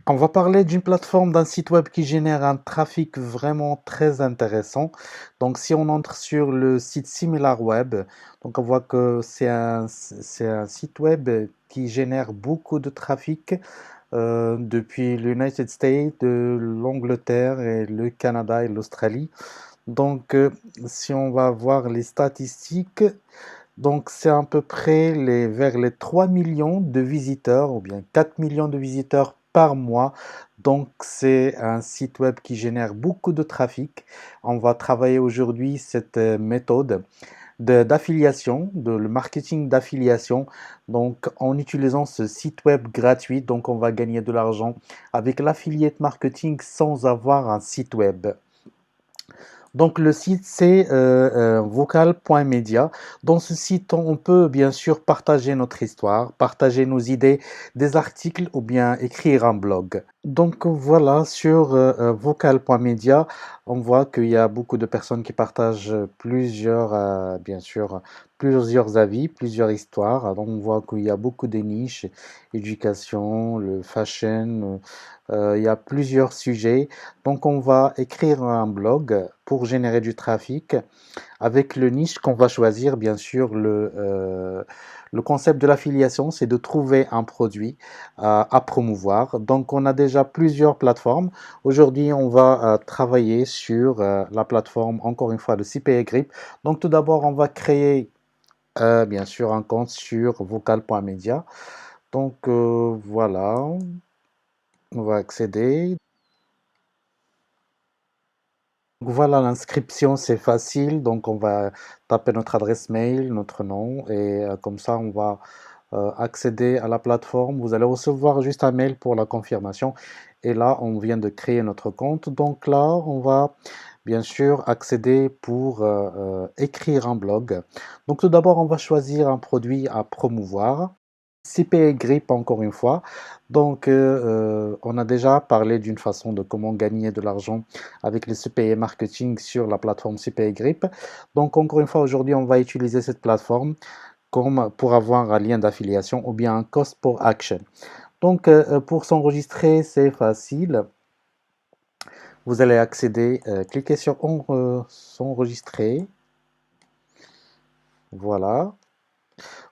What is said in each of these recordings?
On va parler d'une plateforme, d'un site web qui génère un trafic vraiment très intéressant. Donc, si on entre sur le site SimilarWeb, donc on voit que c'est un site web qui génère beaucoup de trafic depuis l'United States, l'Angleterre et le Canada et l'Australie. Donc, si on va voir les statistiques, donc c'est à peu près vers les 3 millions de visiteurs ou bien 4 millions de visiteurs par mois. Donc c'est un site web qui génère beaucoup de trafic. On va travailler aujourd'hui cette méthode d'affiliation, le marketing d'affiliation. Donc en utilisant ce site web gratuit, donc on va gagner de l'argent avec l'affiliate marketing sans avoir un site web. Donc le site c'est vocal.media. Dans ce site, on peut bien sûr partager notre histoire, partager nos idées, des articles ou bien écrire un blog. Donc voilà, sur vocal.media, on voit qu'il y a beaucoup de personnes qui partagent plusieurs, bien sûr, plusieurs avis, plusieurs histoires. Donc on voit qu'il y a beaucoup de niches, éducation, le fashion, il y a plusieurs sujets. Donc on va écrire un blog pour générer du trafic avec le niche qu'on va choisir, bien sûr, le concept de l'affiliation, c'est de trouver un produit à promouvoir. Donc, on a déjà plusieurs plateformes. Aujourd'hui, on va travailler sur la plateforme, encore une fois, de CPA Grip. Donc, tout d'abord, on va créer, bien sûr, un compte sur vocal.media. Donc, voilà, on va accéder. Voilà, l'inscription, c'est facile. Donc, on va taper notre adresse mail, notre nom, et comme ça, on va accéder à la plateforme. Vous allez recevoir juste un mail pour la confirmation. Et là, on vient de créer notre compte. Donc là, on va bien sûr accéder pour écrire un blog. Donc tout d'abord, on va choisir un produit à promouvoir. CPA Grip encore une fois. Donc, on a déjà parlé d'une façon de comment gagner de l'argent avec le CPA marketing sur la plateforme CPA Grip. Donc, encore une fois, aujourd'hui, on va utiliser cette plateforme comme pour avoir un lien d'affiliation ou bien un cost pour action. Donc, pour s'enregistrer, c'est facile. Vous allez accéder, cliquez sur s'enregistrer. Voilà.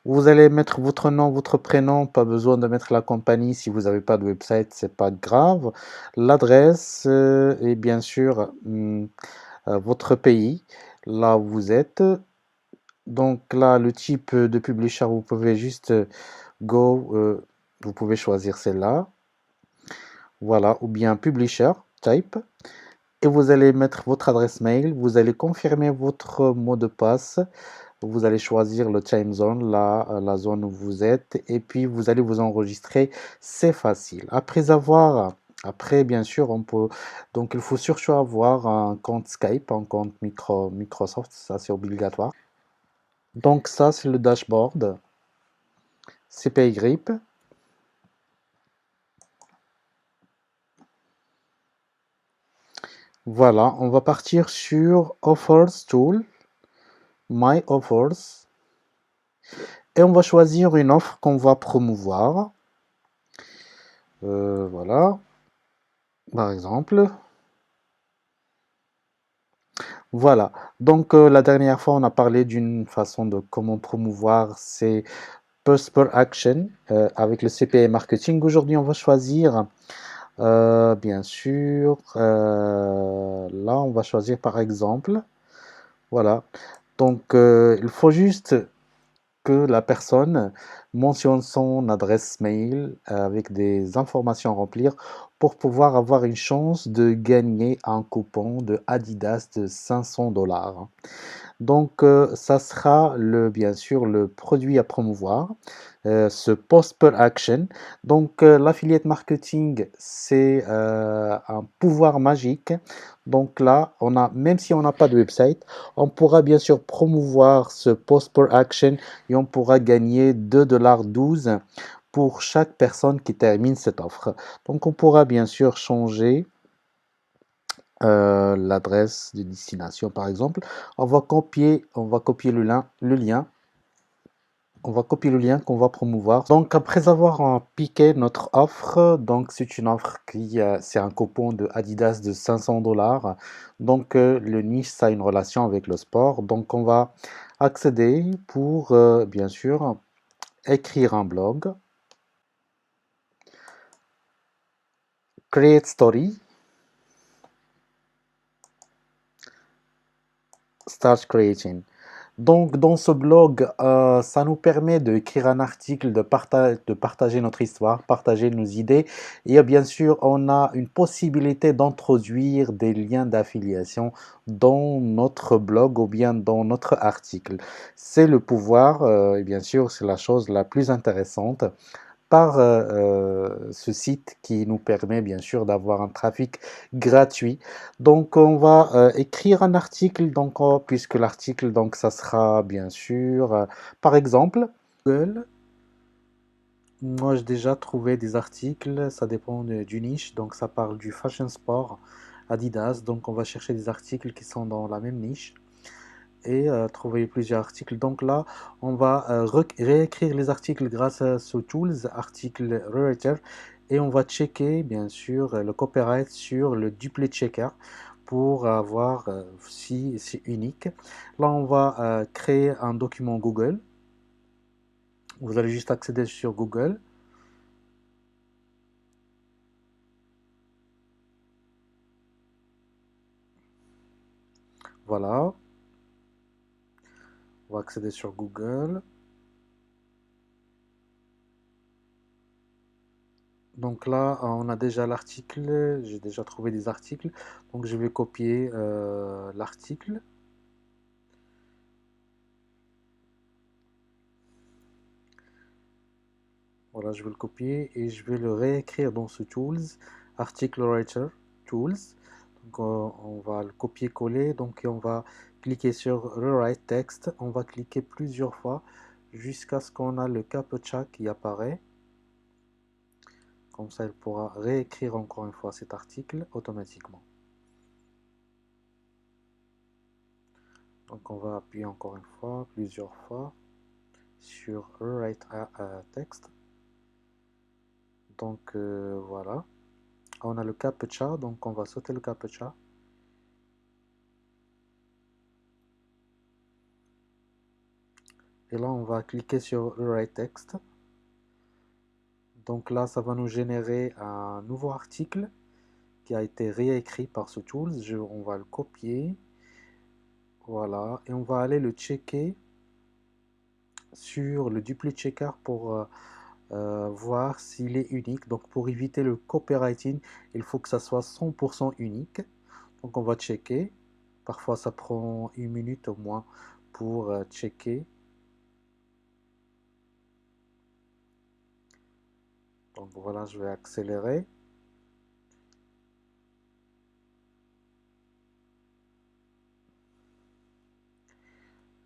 Vous allez mettre votre nom, votre prénom, pas besoin de mettre la compagnie si vous n'avez pas de website, c'est pas grave. L'adresse et bien sûr votre pays, là où vous êtes. Donc là, le type de publisher, vous pouvez juste vous pouvez choisir celle-là. Voilà, ou bien publisher type. Et vous allez mettre votre adresse mail, vous allez confirmer votre mot de passe. Vous allez choisir le time zone, la zone où vous êtes, et puis vous allez vous enregistrer. C'est facile. Après, bien sûr, on peut. Donc, il faut surtout avoir un compte Skype, un compte Microsoft, ça c'est obligatoire. Donc, ça c'est le dashboard CPI Grip. Voilà, on va partir sur Offers Tool, My Offers, et on va choisir une offre qu'on va promouvoir. Voilà, par exemple. Voilà. Donc, la dernière fois, on a parlé d'une façon de comment promouvoir ces posts per action avec le CPA marketing. Aujourd'hui, on va choisir, bien sûr, là, on va choisir par exemple. Voilà. Donc, il faut juste que la personne mentionne son adresse mail avec des informations à remplir pour pouvoir avoir une chance de gagner un coupon de Adidas de 500 $. Donc, ça sera bien sûr le produit à promouvoir, ce post per action. Donc, l'affiliate marketing, c'est un pouvoir magique. Donc là, même si on n'a pas de website, on pourra bien sûr promouvoir ce post per action et on pourra gagner 2,12 $ pour chaque personne qui termine cette offre. Donc, on pourra bien sûr changer l'adresse de destination par exemple. On va copier le lien On va copier le lien qu'on va promouvoir. Donc, après avoir piqué notre offre, donc c'est une offre c'est un coupon de Adidas de 500 $. Donc, le niche, ça a une relation avec le sport. Donc, on va accéder pour, bien sûr, écrire un blog, create story, start creating. Donc, dans ce blog, ça nous permet d'écrire un article, de partager notre histoire, partager nos idées. Et bien sûr, on a une possibilité d'introduire des liens d'affiliation dans notre blog ou bien dans notre article. C'est le pouvoir, et bien sûr, c'est la chose la plus intéressante par ce site qui nous permet bien sûr d'avoir un trafic gratuit. Donc on va écrire un article, donc puisque l'article donc ça sera bien sûr par exemple Google. Moi j'ai déjà trouvé des articles, ça dépend du niche, donc ça parle du fashion sport Adidas, donc on va chercher des articles qui sont dans la même niche et trouver plusieurs articles. Donc là, on va réécrire les articles grâce à ce tools, article rewriter, et on va checker bien sûr le copyright sur le duplicate checker pour voir si c'est unique. Là, on va créer un document Google. Vous allez juste accéder sur Google. Voilà, on va accéder sur Google. Donc là, on a déjà l'article, j'ai déjà trouvé des articles, donc je vais copier l'article. Voilà, je vais le copier et je vais le réécrire dans ce tools, article writer tools. Donc on va le copier-coller, donc on va cliquer sur rewrite text, on va cliquer plusieurs fois jusqu'à ce qu'on a le captcha qui apparaît. Comme ça, il pourra réécrire encore une fois cet article automatiquement. Donc on va appuyer encore une fois, plusieurs fois sur rewrite text. Donc voilà, on a le captcha, donc on va sauter le captcha. Et là, on va cliquer sur Rewrite Text. Donc là, ça va nous générer un nouveau article qui a été réécrit par ce tool. On va le copier. Voilà. Et on va aller le checker sur le duplicate checker pour voir s'il est unique. Donc pour éviter le copywriting, il faut que ça soit 100% unique. Donc on va checker. Parfois, ça prend une minute au moins pour checker. Donc voilà, je vais accélérer.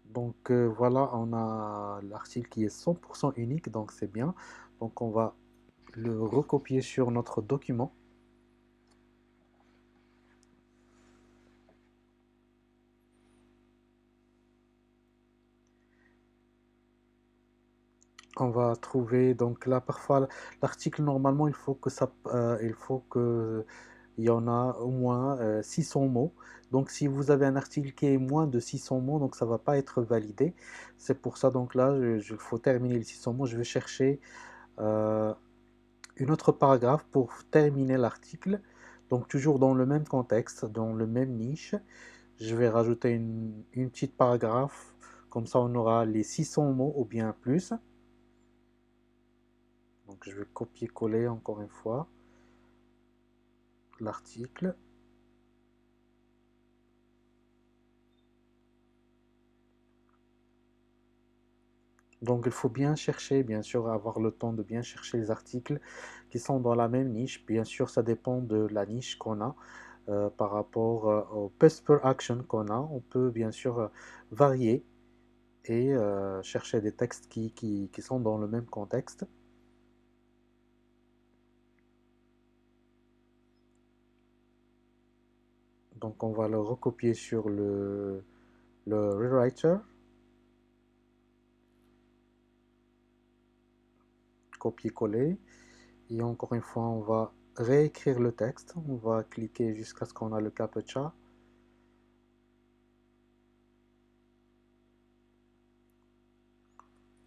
Donc voilà, on a l'article qui est 100% unique, donc c'est bien. Donc on va le recopier sur notre document. On va trouver, donc là parfois l'article normalement il faut que il y en a au moins 600 mots. Donc si vous avez un article qui est moins de 600 mots, donc ça va pas être validé. C'est pour ça donc là, il faut terminer les 600 mots. Je vais chercher euh, une autre paragraphe pour terminer l'article. Donc toujours dans le même contexte, dans le même niche, je vais rajouter une petite paragraphe. Comme ça, on aura les 600 mots ou bien plus. Donc je vais copier-coller encore une fois l'article. Donc il faut bien chercher, bien sûr, avoir le temps de bien chercher les articles qui sont dans la même niche. Bien sûr, ça dépend de la niche qu'on a par rapport au post per action qu'on a. On peut bien sûr varier et chercher des textes qui sont dans le même contexte. Donc on va le recopier sur le rewriter. copier-coller. Et encore une fois, on va réécrire le texte. On va cliquer jusqu'à ce qu'on a le CAPTCHA.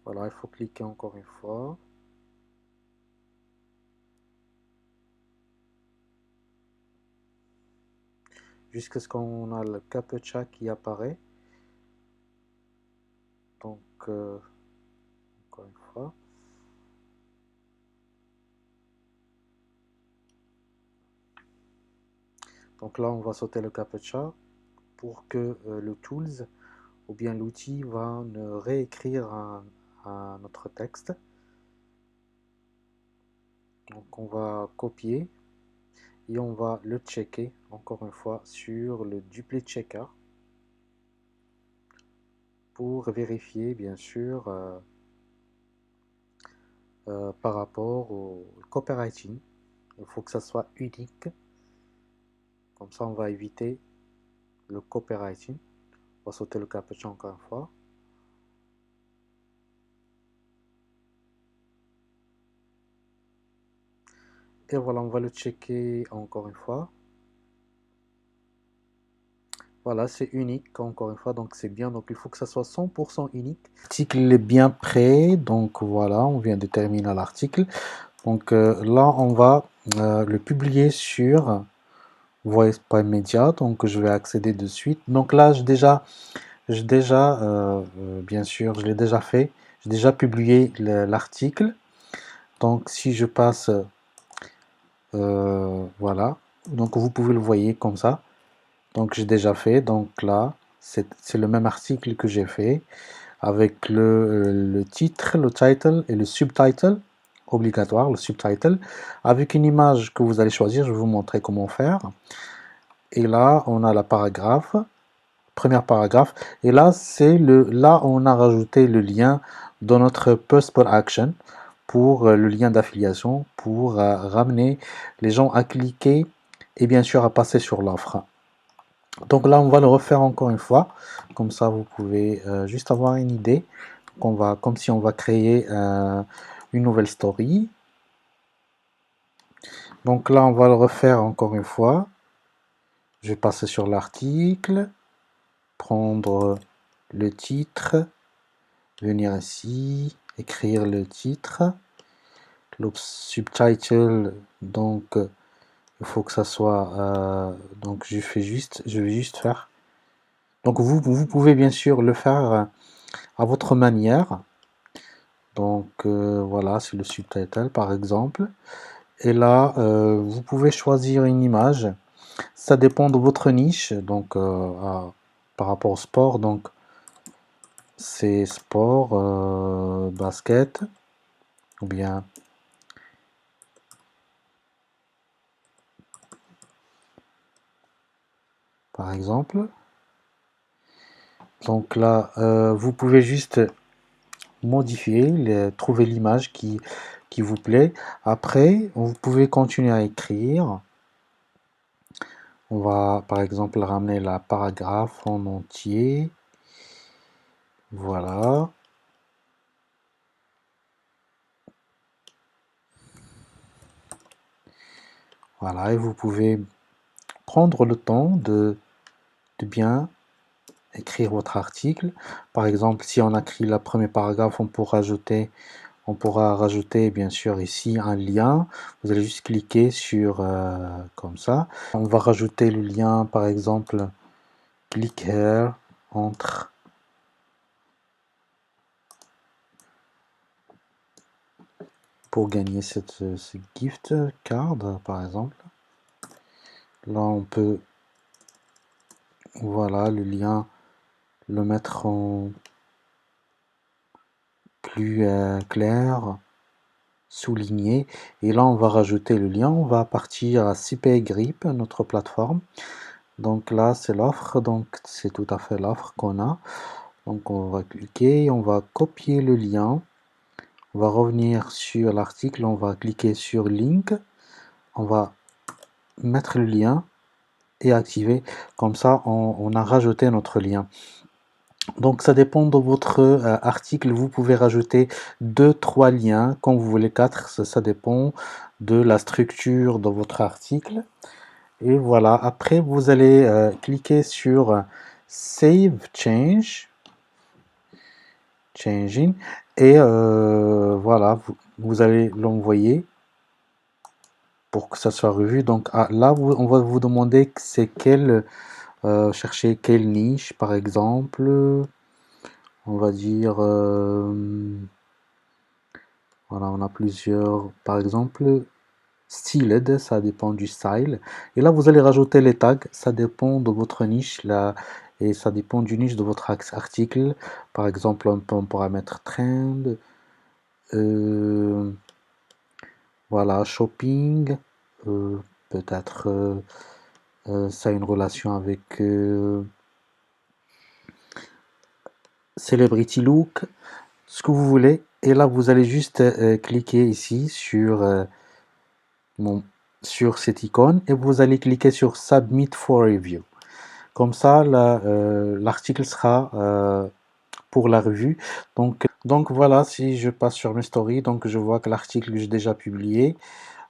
Voilà, il faut cliquer encore une fois. Jusqu'à ce qu'on a le CAPTCHA qui apparaît. Donc, encore une fois. Donc là, on va sauter le CAPTCHA pour que le Tools ou bien l'outil va nous réécrire notre texte. Donc on va copier et on va le checker encore une fois sur le duplicate checker pour vérifier bien sûr par rapport au copywriting. Il faut que ça soit unique. Comme ça on va éviter le copywriting. On va sauter le CAPTCHA encore une fois. Et voilà, on va le checker encore une fois. Voilà, c'est unique encore une fois, donc c'est bien. Donc il faut que ça soit 100% unique. L'article est bien prêt, donc voilà, on vient de terminer l'article. Donc là, on va le publier sur Voice.media. Donc je vais accéder de suite. Donc là, bien sûr, je l'ai déjà fait. J'ai déjà publié l'article. Donc si je passe, voilà. Donc vous pouvez le voir comme ça. Donc j'ai déjà fait. Donc là, c'est le même article que j'ai fait avec le titre, le title et le subtitle obligatoire, le subtitle, avec une image que vous allez choisir. Je vais vous montrer comment faire. Et là, on a la paragraphe, premier paragraphe. Et là, là on a rajouté le lien dans notre post for action pour le lien d'affiliation pour ramener les gens à cliquer et bien sûr à passer sur l'offre. Donc là, on va le refaire encore une fois. Comme ça, vous pouvez juste avoir une idée. Comme si on va créer une nouvelle story. Donc là, on va le refaire encore une fois. Je vais passer sur l'article, prendre le titre, venir ici, écrire le titre, le subtitle. Donc, il faut que ça soit. Donc, je vais juste faire. Donc, vous pouvez bien sûr le faire à votre manière. Donc voilà, c'est le subtitle par exemple. Et là, vous pouvez choisir une image. Ça dépend de votre niche. Donc par rapport au sport, donc c'est sport, basket, ou bien par exemple. Donc là, vous pouvez juste modifier, trouver l'image qui vous plaît. Après, vous pouvez continuer à écrire. On va par exemple ramener la paragraphe en entier. Voilà. Voilà, et vous pouvez prendre le temps de bien écrire votre article. Par exemple, si on a écrit le premier paragraphe, on pourra rajouter bien sûr ici un lien. Vous allez juste cliquer sur comme ça. On va rajouter le lien, par exemple, click here entre pour gagner ce gift card, par exemple. Là, on peut, voilà, le lien, le mettre en plus clair, souligné. Et là, on va rajouter le lien. On va partir à CPA Grip, notre plateforme. Donc là, c'est l'offre. Donc, c'est tout à fait l'offre qu'on a. Donc, on va cliquer. On va copier le lien. On va revenir sur l'article. On va cliquer sur Link. On va mettre le lien et activer. Comme ça, on a rajouté notre lien. Donc ça dépend de votre article, vous pouvez rajouter 2, 3 liens, quand vous voulez 4, ça dépend de la structure de votre article. Et voilà, après vous allez cliquer sur Save Change, Changing, et voilà, vous allez l'envoyer pour que ça soit revu. Donc là, on va vous demander que c'est quel, chercher quelle niche par exemple, on va dire, voilà, on a plusieurs, par exemple, styled, ça dépend du style. Et là, vous allez rajouter les tags, ça dépend de votre niche là, et ça dépend du niche de votre article. Par exemple, on pourra mettre trend, euh, voilà, shopping, peut-être ça a une relation avec celebrity look, ce que vous voulez. Et là, vous allez juste cliquer ici mon- sur cette icône et vous allez cliquer sur Submit for Review. Comme ça, l'article sera pour la revue. Donc voilà, si je passe sur mes stories, donc je vois que l'article que j'ai déjà publié,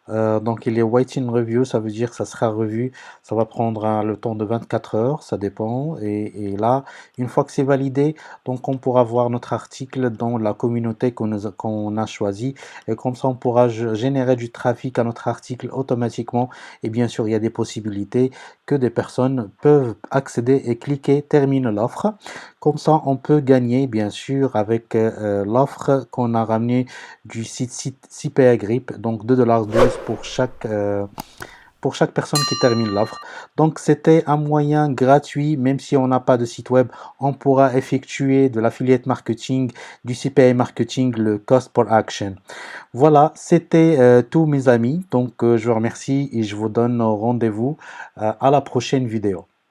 donc il est waiting review, ça veut dire que ça sera revu, ça va prendre le temps de 24 heures, ça dépend. Et là, une fois que c'est validé, donc on pourra voir notre article dans la communauté qu'on a choisi. Et comme ça, on pourra générer du trafic à notre article automatiquement. Et bien sûr, il y a des possibilités que des personnes peuvent accéder et cliquer termine l'offre. Comme ça, on peut gagner, bien sûr, avec l'offre qu'on a ramené du site CPA Grip, donc 2,12$ pour chaque personne qui termine l'offre. Donc c'était un moyen gratuit, même si on n'a pas de site web, on pourra effectuer de l'affiliate marketing, du CPA marketing, le cost per action. Voilà, c'était tout mes amis. Donc je vous remercie et je vous donne rendez-vous à la prochaine vidéo.